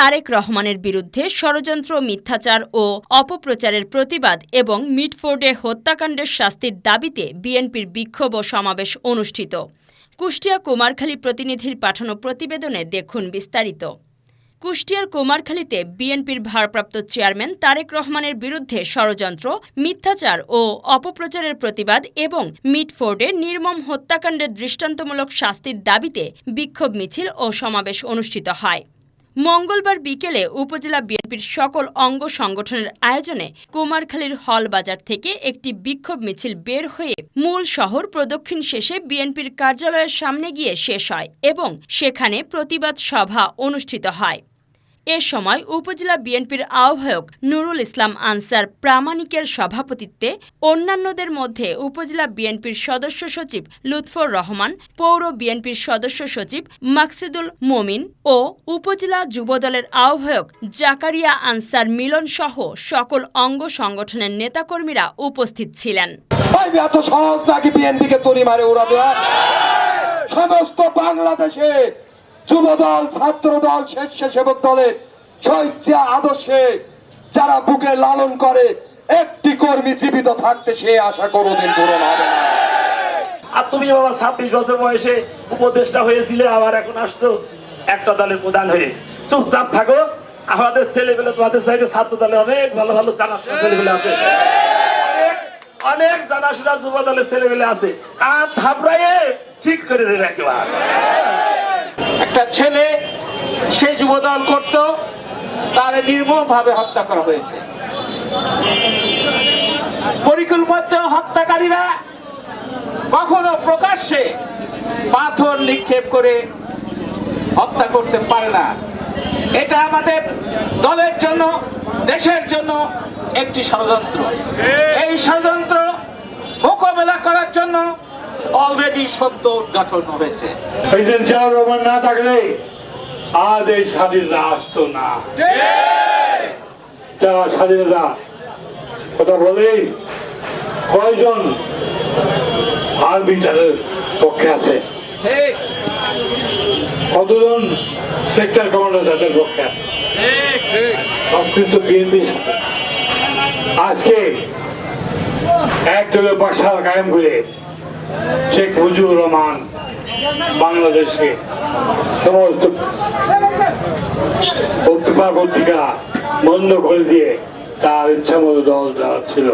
তারেক রহমানের বিরুদ্ধে ষড়যন্ত্র, মিথ্যাচার ও অপপ্রচারের প্রতিবাদ এবং মিটফোর্ডে হত্যাকাণ্ডের শাস্তির দাবিতে বিএনপির বিক্ষোভ ও সমাবেশ অনুষ্ঠিত। কুষ্টিয়া কুমারখালী প্রতিনিধির পাঠানো প্রতিবেদনে দেখুন বিস্তারিত। কুষ্টিয়ার কুমারখালীতে বিএনপির ভারপ্রাপ্ত চেয়ারম্যান তারেক রহমানের বিরুদ্ধে ষড়যন্ত্র, মিথ্যাচার ও অপপ্রচারের প্রতিবাদ এবং মিটফোর্ডে নির্মম হত্যাকাণ্ডের দৃষ্টান্তমূলক শাস্তির দাবিতে বিক্ষোভ মিছিল ও সমাবেশ অনুষ্ঠিত হয়। মঙ্গলবার বিকেলে উপজেলা বিএনপির সকল অঙ্গ সংগঠনের আয়োজনে কুমারখালীর হল বাজার থেকে একটি বিক্ষোভ মিছিল বের হয়ে মূল শহর প্রদক্ষিণ শেষে বিএনপির কার্যালয়ের সামনে গিয়ে শেষ হয় এবং সেখানে প্রতিবাদ সভা অনুষ্ঠিত হয়। এ সময় উপজেলা বিএনপির আহ্বায়ক নুরুল ইসলাম আনসার প্রামাণিকের সভাপতিত্বে অন্যান্যদের মধ্যে উপজেলা বিএনপির সদস্য সচিব লুৎফর রহমান, পৌর বিএনপির সদস্য সচিব মাকসুদুল মোমিন ও উপজেলা যুবদলের আহ্বায়ক জাকারিয়া আনসার মিলন সহ সকল অঙ্গ সংগঠনের নেতাকর্মীরা উপস্থিত ছিলেন। সমস্ত বাংলাদেশে যুবদল, ছাত্রদল, স্বেচ্ছাসেবক দলের স্বেচ্ছা আদর্শে যারা বুকে লালন করে একটি কর্মী জীবিত থাকতে সে আশা কোনোদিন পূরণ হবে না। আর তুমি বাবা 26 বছর বয়সে উপদেষ্টা হয়েছিলে, আবার এখন আসছো একটা দলের প্রধান হয়ে। চুপচাপ থাকো, আমাদের ছেলেবেলে তোমাদের চাইতে ছাত্র দলে অনেক ভালো ভালো জানাশোনা ছেলেবেলে আছে, অনেক জানাশোনা যুব দলের ছেলেবেলে আছে। আর থাপড়াইয়ে ঠিক করে দেবে একেবারে। একটা ছেলে সে যুবদল করত, তার নির্মমভাবে হত্যা করা হয়েছে। পরিকল্পিত হত্যাকারীরা কখনো প্রকাশ্যে পাথর নিক্ষেপ করে হত্যা করতে পারে না। এটা আমাদের দলের জন্য, দেশের জন্য একটি ষড়যন্ত্র। এই ষড়যন্ত্র মোকাবেলা করার জন্য অলরেডি সত্য উদ্ঘাটন হয়েছে। প্রেসিডেন্ট জিয়াউর রহমান না থাকলে আজ এই স্বাধীনতা আসতো না। যারা স্বাধীনতা কথা বলে কয়জন আর বিচারের পক্ষে আছে, কতজন সেক্টর কমান্ডার তাদের পক্ষে আছে, সব কিন্তু বিএনপি। আজকে একদলীয় বাসার কায়েম করে শেখ মুজিবুর রহমান বাংলাদেশকে সমস্ত পত্রিকা বন্ধ করে দিয়ে তার ইচ্ছা মতো দল ছিল।